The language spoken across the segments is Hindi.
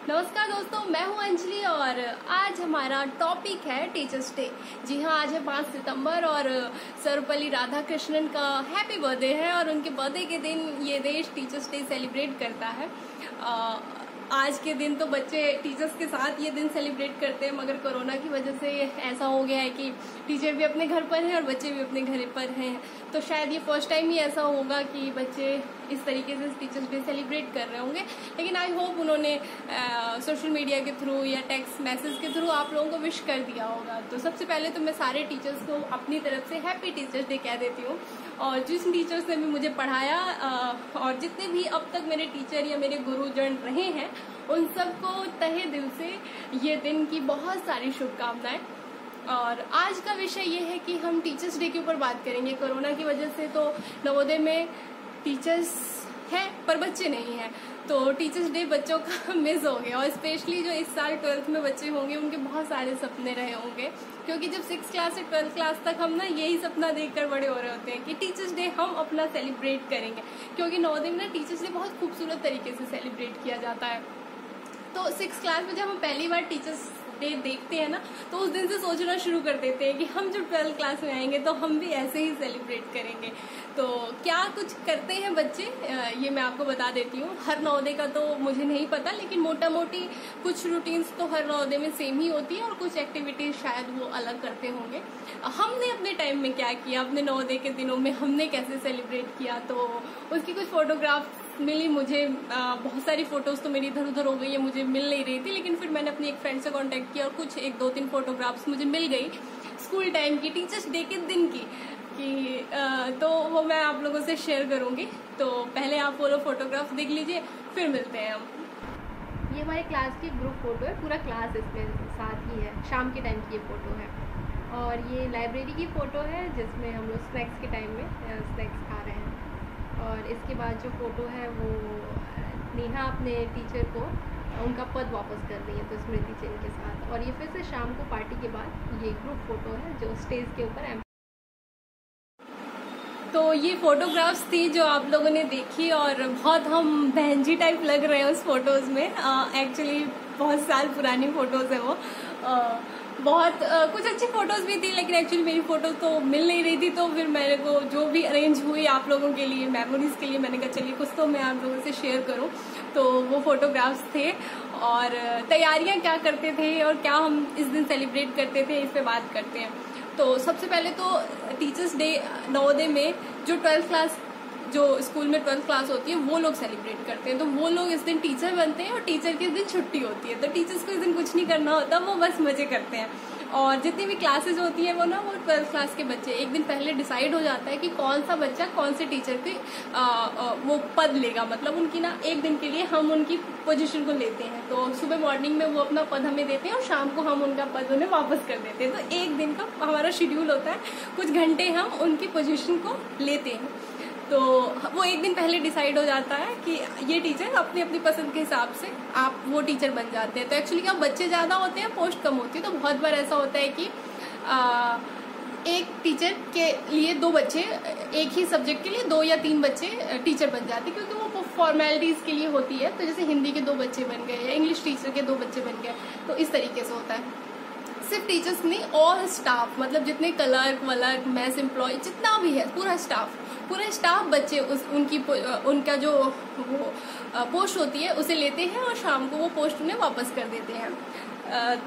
नमस्कार दोस्तों, मैं हूं अंजलि और आज हमारा टॉपिक है टीचर्स डे। जी हाँ, आज है 5 सितंबर और सर्वपल्ली राधाकृष्णन का हैप्पी बर्थडे है और उनके बर्थडे के दिन ये देश टीचर्स डे सेलिब्रेट करता है। आज के दिन तो बच्चे टीचर्स के साथ ये दिन सेलिब्रेट करते हैं, मगर कोरोना की वजह से ऐसा हो गया है कि टीचर भी अपने घर पर हैं और बच्चे भी अपने घर पर हैं। तो शायद ये फर्स्ट टाइम ही ऐसा होगा कि बच्चे इस तरीके से टीचर्स डे सेलिब्रेट कर रहे होंगे। लेकिन आई होप उन्होंने सोशल मीडिया के थ्रू या टेक्स्ट मैसेज के थ्रू आप लोगों को विश कर दिया होगा। तो सबसे पहले तो मैं सारे टीचर्स को अपनी तरफ से हैप्पी टीचर्स डे कह देती हूँ। और जिस टीचर्स ने भी मुझे पढ़ाया और जितने भी अब तक मेरे टीचर या मेरे गुरुजन रहे हैं, उन सबको तहे दिल से ये दिन की बहुत सारी शुभकामनाएं। और आज का विषय ये है कि हम टीचर्स डे के ऊपर बात करेंगे। कोरोना की वजह से तो नवोदय में टीचर्स हैं पर बच्चे नहीं हैं, तो टीचर्स डे बच्चों का मिस हो गया। और स्पेशली जो इस साल 12th में बच्चे होंगे, उनके बहुत सारे सपने रहे होंगे, क्योंकि जब 6th क्लास से 12th क्लास तक हम ना यही सपना देखकर बड़े हो रहे होते हैं कि टीचर्स डे हम अपना सेलिब्रेट करेंगे। क्योंकि नवोदय में ना टीचर्स डे बहुत खूबसूरत तरीके से सेलिब्रेट किया जाता है। तो 6th क्लास में जब हम पहली बार टीचर्स डे देखते हैं ना, तो उस दिन से सोचना शुरू कर देते हैं कि हम जब 12th क्लास में आएंगे तो हम भी ऐसे ही सेलिब्रेट करेंगे। तो क्या कुछ करते हैं बच्चे, ये मैं आपको बता देती हूँ। हर नवोदय का तो मुझे नहीं पता, लेकिन मोटा मोटी कुछ रूटीन्स तो हर नवोदय में सेम ही होती है और कुछ एक्टिविटीज शायद वो अलग करते होंगे। हमने अपने टाइम में क्या किया, अपने नवोदय के दिनों में हमने कैसे सेलिब्रेट किया, तो उसकी कुछ फोटोग्राफ मिली मुझे। बहुत सारी फोटोज तो मेरी इधर उधर हो गई है, मुझे मिल नहीं रही थी। लेकिन फिर मैंने अपनी एक फ्रेंड से कांटेक्ट किया और कुछ 1-2-3 फोटोग्राफ्स मुझे मिल गई स्कूल टाइम की, टीचर्स डे के दिन की, तो वो मैं आप लोगों से शेयर करूंगी। तो पहले आप वो लोग फोटोग्राफ देख लीजिए, फिर मिलते हैं हम। ये हमारे क्लास की ग्रुप फोटो है, पूरा क्लास इसमें साथ ही है। शाम के टाइम की ये फोटो है। और ये लाइब्रेरी की फोटो है जिसमें हम लोग स्नैक्स के टाइम में स्नैक्स खा रहे हैं। और इसके बाद जो फोटो है वो नेहा अपने टीचर को उनका पद वापस कर रही है, तो स्मृति चिन्ह के साथ। और ये फिर से शाम को पार्टी के बाद ये ग्रुप फोटो है जो स्टेज के ऊपर। तो ये फोटोग्राफ्स थी जो आप लोगों ने देखी और बहुत हम बहन जी टाइप लग रहे हैं उस फोटोज में। एक्चुअली बहुत साल पुरानी फोटोज है वो। बहुत कुछ अच्छी फोटोज भी थी, लेकिन एक्चुअली मेरी फोटो तो मिल नहीं रही थी। तो फिर मेरे को जो भी अरेंज हुई आप लोगों के लिए, मेमोरीज के लिए, मैंने कहा चलिए कुछ तो मैं आप लोगों से शेयर करूं। तो वो फोटोग्राफ्स थे और तैयारियां क्या करते थे और क्या हम इस दिन सेलिब्रेट करते थे, इस पे बात करते हैं। तो सबसे पहले तो टीचर्स डे नवोदय में जो 12th क्लास, जो स्कूल में 12th क्लास होती है, वो लोग सेलिब्रेट करते हैं। तो वो लोग इस दिन टीचर बनते हैं और टीचर के दिन छुट्टी होती है, तो टीचर्स को इस दिन कुछ नहीं करना होता, वो बस मजे करते हैं। और जितनी भी क्लासेज होती है वो 12th क्लास के बच्चे, एक दिन पहले डिसाइड हो जाता है कि कौन सा बच्चा कौन से टीचर के वो पद लेगा। मतलब उनकी ना एक दिन के लिए हम उनकी पोजीशन को लेते हैं। तो सुबह मॉर्निंग में वो अपना पद हमें देते हैं और शाम को हम उनका पद उन्हें वापस कर देते हैं। तो एक दिन का हमारा शेड्यूल होता है, कुछ घंटे हम उनकी पोजीशन को लेते हैं। तो वो एक दिन पहले डिसाइड हो जाता है कि ये टीचर अपनी अपनी पसंद के हिसाब से आप वो टीचर बन जाते हैं। तो एक्चुअली क्या, बच्चे ज़्यादा होते हैं, पोस्ट कम होती है। तो बहुत बार ऐसा होता है कि एक टीचर के लिए 2 बच्चे, एक ही सब्जेक्ट के लिए 2 या 3 बच्चे टीचर बन जाते हैं, क्योंकि वो फॉर्मेलिटीज़ के लिए होती है। तो जैसे हिंदी के 2 बच्चे बन गए या इंग्लिश टीचर के 2 बच्चे बन गए, तो इस तरीके से होता है। सिर्फ टीचर्स नहीं, ऑल स्टाफ, मतलब जितने क्लर्क वलर्क, मैस एम्प्लॉय, जितना भी है पूरा स्टाफ बच्चे उनका जो वो पोस्ट होती है उसे लेते हैं और शाम को वो पोस्ट उन्हें वापस कर देते हैं।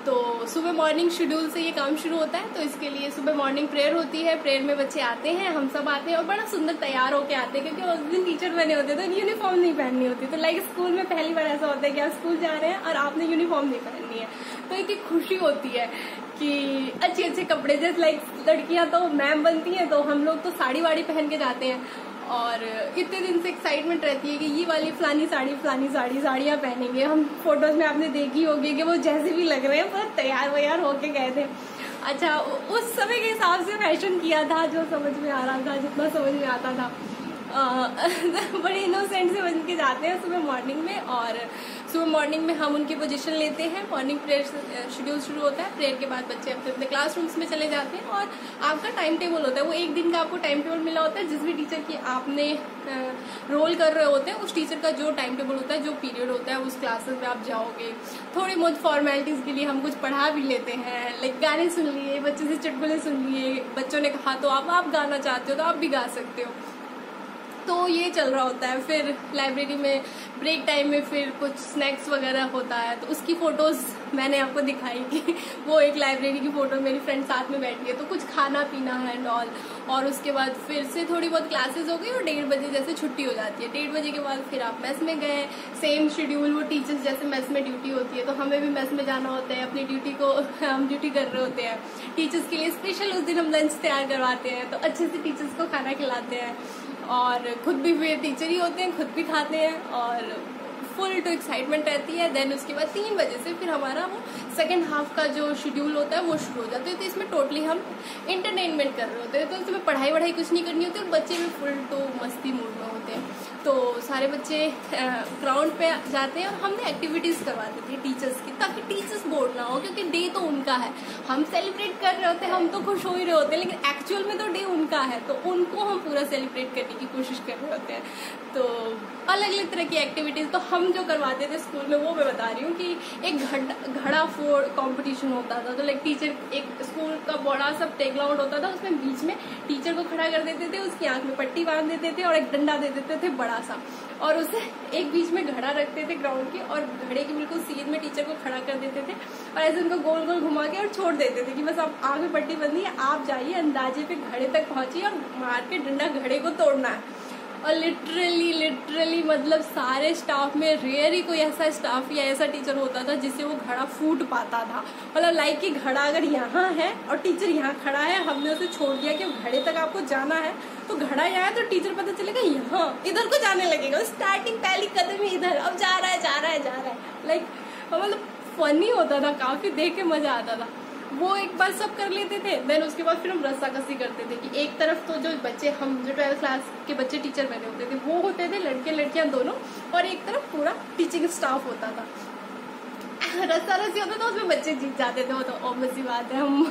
तो सुबह मॉर्निंग शेड्यूल से ये काम शुरू होता है। तो इसके लिए सुबह मॉर्निंग प्रेयर होती है, प्रेयर में बच्चे आते हैं, हम सब आते हैं और बड़ा सुंदर तैयार होके आते हैं, क्योंकि उस दिन टीचर बने होते हैं तो यूनिफॉर्म नहीं पहननी होती। तो लाइक स्कूल में पहली बार ऐसा होता है कि आप स्कूल जा रहे हैं और आपने यूनिफॉर्म नहीं पहननी है, तो एक खुशी होती है कि अच्छे अच्छे कपड़े, जैसे लाइक लड़कियां तो मैम बनती हैं, तो हम लोग तो साड़ी वाड़ी पहन के जाते हैं और इतने दिन से एक्साइटमेंट रहती है कि ये वाली फलानी साड़ियाँ पहनेंगे हम। फोटोज में आपने देखी होगी कि वो जैसे भी लग रहे हैं बहुत तैयार वैयार होके गए थे। अच्छा, उस समय के हिसाब से फैशन किया था जो समझ में आ रहा था, जितना समझ में आता था। बड़े इनोसेंट से बन के जाते हैं सुबह मॉर्निंग में। और सुबह मॉर्निंग में हम उनकी पोजीशन लेते हैं, मॉर्निंग प्रेयर शेड्यूल शुरू होता है, प्रेयर के बाद बच्चे अपने अपने क्लासरूम्स में चले जाते हैं। और आपका टाइम टेबल होता है, वो एक दिन का आपको टाइम टेबल मिला होता है, जिस भी टीचर की आपने रोल कर रहे होते हैं उस टीचर का जो टाइम टेबल होता है, जो पीरियड होता है, उस क्लासेस में आप जाओगे। थोड़ी बहुत फॉर्मेलिटीज के लिए हम कुछ पढ़ा भी लेते हैं, लाइक गाने सुन लिए, बच्चों से चुटकुले सुन लिए, बच्चों ने कहा तो आप गाना चाहते हो तो आप भी गा सकते हो। तो ये चल रहा होता है। फिर लाइब्रेरी में ब्रेक टाइम में फिर कुछ स्नैक्स वगैरह होता है, तो उसकी फोटोज मैंने आपको दिखाई कि वो एक लाइब्रेरी की फोटो, मेरी फ्रेंड साथ में बैठी है, तो कुछ खाना पीना है एंड ऑल। और उसके बाद फिर से थोड़ी बहुत क्लासेस हो गई और 1:30 बजे जैसे छुट्टी हो जाती है। 1:30 बजे के बाद फिर आप मेस में गए, सेम शेड्यूल, वो टीचर्स जैसे मेस में ड्यूटी होती है तो हमें भी मेस में जाना होता है, अपनी ड्यूटी को हम ड्यूटी कर रहे होते हैं। टीचर्स के लिए स्पेशल उस दिन हम लंच तैयार करवाते हैं, तो अच्छे से टीचर्स को खाना खिलाते हैं और खुद भी फिर टीचर ही होते हैं, खुद भी खाते हैं और फुल टू एक्साइटमेंट रहती है। देन उसके बाद 3 बजे से फिर हमारा वो सेकेंड हाफ का जो शेड्यूल होता है वो शुरू हो जाता है। तो इसमें टोटली हम इंटरटेनमेंट कर रहे होते हैं, तो इसमें पढ़ाई वढ़ाई कुछ नहीं करनी होती और बच्चे भी फुल टू मस्ती मूड में होते हैं। तो सारे बच्चे ग्राउंड पे जाते हैं और हमने एक्टिविटीज करवाते थे टीचर्स की, ताकि टीचर्स बोर ना हो, क्योंकि डे तो उनका है, हम सेलिब्रेट कर रहे होते हैं, हम तो खुश हो ही रहे होते हैं, लेकिन एक्चुअल में तो डे उनका है, तो उनको हम पूरा सेलिब्रेट करने की कोशिश कर रहे होते हैं। तो अलग अलग तरह की एक्टिविटीज तो हम जो करवाते थे स्कूल में, वो मैं बता रही हूँ कि एक घड़ा फोड़ कंपटीशन होता था। तो लाइक टीचर, एक स्कूल का बड़ा सा प्लेग्राउंड होता था, उसमें बीच में टीचर को खड़ा कर देते थे, उसकी आंख में पट्टी बांध देते थे और एक डंडा दे देते थे बड़ा सा, और उसे एक बीच में घड़ा रखते थे ग्राउंड के, और घड़े के बिल्कुल सीध में टीचर को खड़ा कर देते थे और ऐसे उनको गोल गोल घुमा के और छोड़ देते थे कि बस आप आंख में पट्टी बंदी है, आप जाइए अंदाजे पे घड़े तक पहुंचिए और मार के डंडा घड़े को तोड़ना है। और लिटरली मतलब सारे स्टाफ में रेयर ही कोई ऐसा स्टाफ या ऐसा टीचर होता था जिससे वो घड़ा फूट पाता था। मतलब लाइक कि घड़ा अगर यहाँ है और टीचर यहाँ खड़ा है, हमने उसे छोड़ दिया कि घड़े तक आपको जाना है, तो घड़ा यहाँ है तो टीचर पता चलेगा यहाँ, इधर को जाने लगेगा, स्टार्टिंग पहली कदम ही इधर, अब जा रहा है। लाइक मतलब फनी होता था, काफी देख के मजा आता था। वो एक बार सब कर लेते थे, देन उसके बाद फिर हम रस्साकसी करते थे कि एक तरफ तो जो बच्चे, हम जो 12th क्लास के बच्चे टीचर बने होते थे वो होते थे, लड़के लड़कियां दोनों, और एक तरफ पूरा टीचिंग स्टाफ होता था। रस्साकसी होता था, उसमें बच्चे जीत जाते थे, वो तो ऑब्वियस सी बात है, हम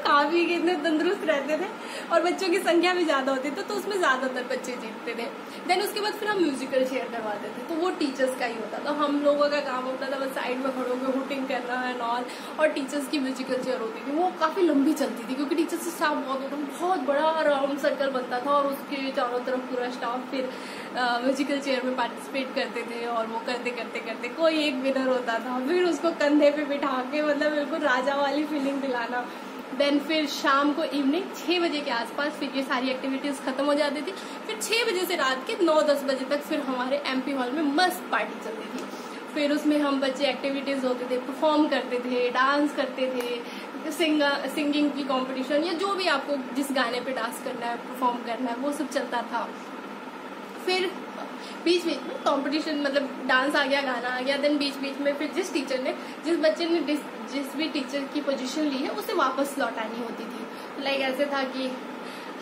काफी इतने तंदुरुस्त रहते थे और बच्चों की संख्या भी ज्यादा होती थी, तो उसमें ज्यादातर बच्चे जीतते थे। देन उसके बाद फिर हम म्यूजिकल चेयर करवाते थे, तो वो टीचर्स का ही होता था, हम लोगों का काम होता था बस साइड में खड़े होकर हुटिंग करना है ऑल। और टीचर्स की म्यूजिकल चेयर होती थी, वो काफी लंबी चलती थी क्योंकि टीचर्स से स्टाफ बहुत होता था, बहुत बड़ा राउंड सर्कल बनता था और उसके चारों तरफ पूरा स्टाफ फिर म्यूजिकल चेयर में पार्टिसिपेट करते थे। और वो करते करते करते कोई एक विनर होता था, फिर उसको कंधे पे बिठा के मतलब बिल्कुल राजा वाली फीलिंग दिलाना। देन फिर शाम को इवनिंग 6 बजे के आसपास फिर ये सारी एक्टिविटीज खत्म हो जाती थी। फिर 6 बजे से रात के 9-10 बजे तक फिर हमारे MP हॉल में मस्त पार्टी चलती थी। फिर उसमें हम बच्चे एक्टिविटीज होते थे, परफॉर्म करते थे, डांस करते थे, सिंगिंग की कंपटीशन या जो भी आपको जिस गाने पे डांस करना है, परफॉर्म करना है, वो सब चलता था। फिर बीच बीच में कंपटीशन, मतलब डांस आ गया, गाना आ गया, देन बीच बीच में फिर जिस बच्चे ने जिस भी टीचर की पोजीशन ली है उसे वापस लौटानी होती थी। लाइक ऐसे था कि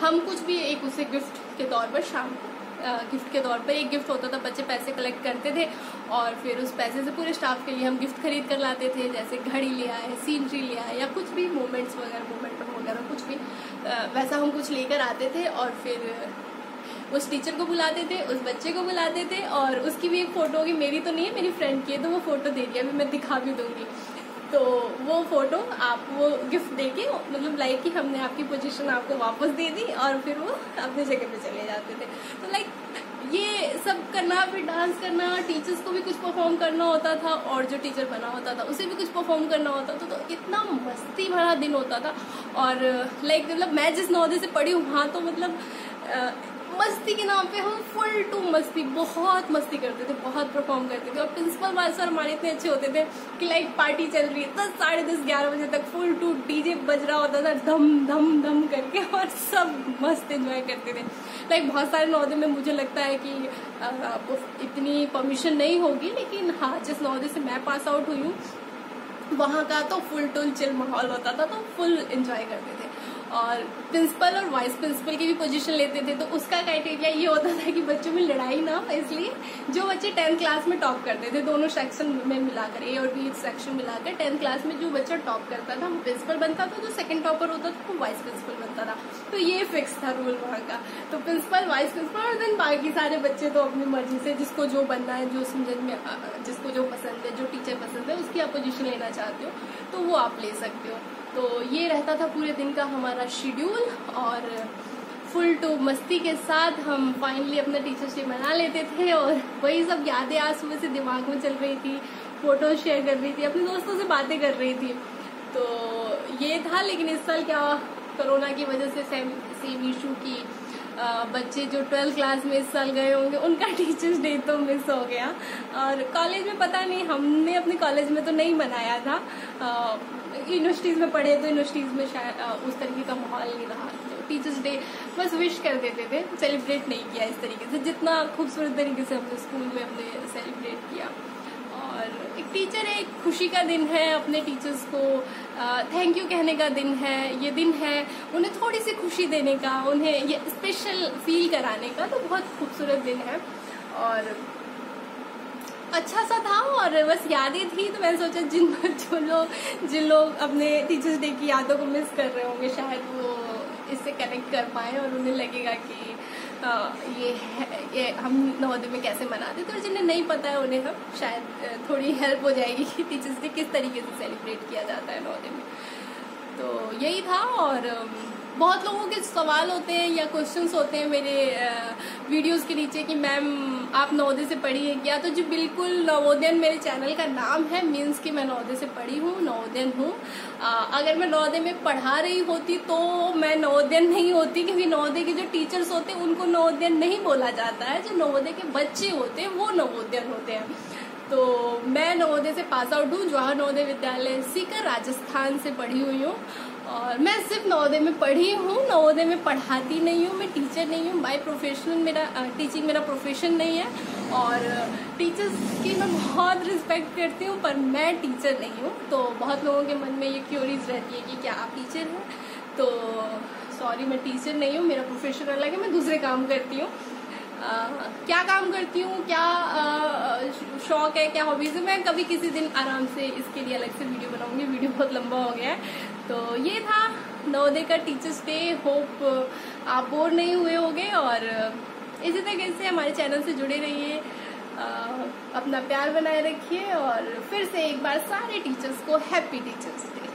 हम कुछ भी एक उसे गिफ्ट के तौर पर शाम को गिफ्ट के तौर पर एक गिफ्ट होता था, बच्चे पैसे कलेक्ट करते थे और फिर उस पैसे से पूरे स्टाफ के लिए हम गिफ्ट खरीद कर लाते थे, जैसे घड़ी लिया है, सीनरी लिया है या कुछ भी मोमेंट्स वगैरह कुछ भी वैसा हम कुछ लेकर आते थे। और फिर उस टीचर को बुलाते थे, उस बच्चे को बुलाते थे और उसकी भी एक फोटो होगी, मेरी तो नहीं है, मेरी फ्रेंड की है, तो वो फोटो दे दी, अभी मैं दिखा भी दूंगी। तो वो फोटो आप वो गिफ्ट देके मतलब लाइक कि हमने आपकी पोजीशन आपको वापस दे दी और फिर वो अपनी जगह पे चले जाते थे। तो लाइक ये सब करना, फिर डांस करना, टीचर्स को भी कुछ परफॉर्म करना होता था और जो टीचर बना होता था उसे भी कुछ परफॉर्म करना होता था। तो इतना मस्ती भरा दिन होता था। और लाइक मतलब मैं जिस नवोदय से पढ़ी हूँ वहाँ तो मतलब मस्ती के नाम पे हम फुल टू मस्ती, बहुत मस्ती करते थे, बहुत परफॉर्म करते थे। और प्रिंसिपल सर हमारे इतने अच्छे होते थे कि लाइक पार्टी चल रही है 10, साढ़े 10, 11 बजे तक फुल टू डीजे बज रहा होता था धम धम धम करके और सब मस्त एंजॉय करते थे। लाइक बहुत सारे नवोदय में मुझे लगता है कि आपको इतनी परमिशन नहीं होगी, लेकिन हाँ जिस नवोदय से मैं पास आउट हुई हूँ वहाँ का तो फुल टू चिल माहौल होता था, तो फुल एंजॉय करते थे। और प्रिंसिपल और वाइस प्रिंसिपल की भी पोजीशन लेते थे। तो उसका क्राइटेरिया ये होता था कि बच्चों में लड़ाई ना हो, इसलिए जो बच्चे 10th क्लास में टॉप करते थे, दोनों सेक्शन में मिलाकर, ए और बी सेक्शन मिलाकर 10th क्लास में जो बच्चा टॉप करता था वो प्रिंसिपल बनता था, जो सेकंड टॉपर होता था वो वाइस प्रिंसिपल बनता था। तो ये फिक्स था रूल वहाँ का। तो प्रिंसिपल, वाइस प्रिंसिपल, और देन बाकी सारे बच्चे तो अपनी मर्जी से जिसको जो बनना है, जो समझ में, जिसको जो पसंद है, जो टीचर पसंद है, उसकी आप पोजीशन लेना चाहते हो तो वो आप ले सकते हो। तो ये रहता था पूरे दिन का हमारा शेड्यूल, और फुल टू मस्ती के साथ हम फाइनली अपना टीचर्स डे मना लेते थे। और वही सब यादें आज सुबह से दिमाग में चल रही थी, फोटो शेयर कर रही थी, अपने दोस्तों से बातें कर रही थी। तो ये था। लेकिन इस साल क्या, कोरोना की वजह से सेम इशू की बच्चे जो 12th क्लास में इस साल गए होंगे उनका टीचर्स डे तो मिस हो गया। और कॉलेज में पता नहीं, हमने अपने कॉलेज में तो नहीं मनाया था, यूनिवर्सिटीज में पढ़े तो यूनिवर्सिटीज में शायद उस तरीके का माहौल नहीं रहा। तो टीचर्स डे बस विश कर देते थे, सेलिब्रेट नहीं किया इस तरीके से जितना खूबसूरत तरीके से हमने स्कूल में अपने सेलिब्रेट किया। और एक टीचर है, एक खुशी का दिन है, अपने टीचर्स को थैंक यू कहने का दिन है, ये दिन है उन्हें थोड़ी सी खुशी देने का, उन्हें ये स्पेशल फील कराने का। तो बहुत खूबसूरत दिन है और अच्छा सा था। और बस यादें थी, तो मैंने सोचा जिन लोग अपने टीचर्स डे की यादों को मिस कर रहे होंगे शायद वो इससे कनेक्ट कर पाए और उन्हें लगेगा कि ये हम नवोदय में कैसे मनाते थे। और जिन्हें नहीं पता है उन्हें हम शायद थोड़ी हेल्प हो जाएगी कि टीचर्स डे किस तरीके से सेलिब्रेट किया जाता है नवोदय में। तो यही था। और बहुत लोगों के सवाल होते हैं या क्वेश्चंस होते हैं मेरे वीडियोस के नीचे कि मैम आप नवोदय से पढ़ी है क्या। तो जी बिल्कुल, नवोदयन मेरे चैनल का नाम है, मीन्स कि मैं नवोदय से पढ़ी हूँ, नवोदयन हूँ। अगर मैं नवोदय में पढ़ा रही होती तो मैं नवोदयन नहीं होती, क्योंकि नवोदय के जो टीचर्स होते हैं उनको नवोदयन नहीं बोला जाता है, जो नवोदय के बच्चे होते हैं वो नवोदयन होते हैं। तो मैं नवोदय से पास आउट हूँ, जवाहर नवोदय विद्यालय सीकर राजस्थान से पढ़ी हुई हूँ। और मैं सिर्फ नवोदय में पढ़ी हूँ, नवोदय में पढ़ाती नहीं हूँ, मैं टीचर नहीं हूँ। बाय प्रोफेशनल मेरा टीचिंग मेरा प्रोफेशन नहीं है। और टीचर्स की मैं बहुत रिस्पेक्ट करती हूँ, पर मैं टीचर नहीं हूँ। तो बहुत लोगों के मन में ये क्यूरीज रहती है कि क्या आप टीचर हैं। तो सॉरी, मैं टीचर नहीं हूँ, मेरा प्रोफेशन अलग है, मैं दूसरे काम करती हूँ। क्या काम करती हूँ, क्या शौक है, क्या हॉबीज है, मैं कभी किसी दिन आराम से इसके लिए अलग से वीडियो बनाऊंगी। वीडियो बहुत लंबा हो गया है। तो ये था नवोदय का टीचर्स डे। होप आप बोर नहीं हुए होंगे और इसी तरीके से हमारे चैनल से जुड़े रहिए, अपना प्यार बनाए रखिए। और फिर से एक बार सारे टीचर्स को हैप्पी टीचर्स डे।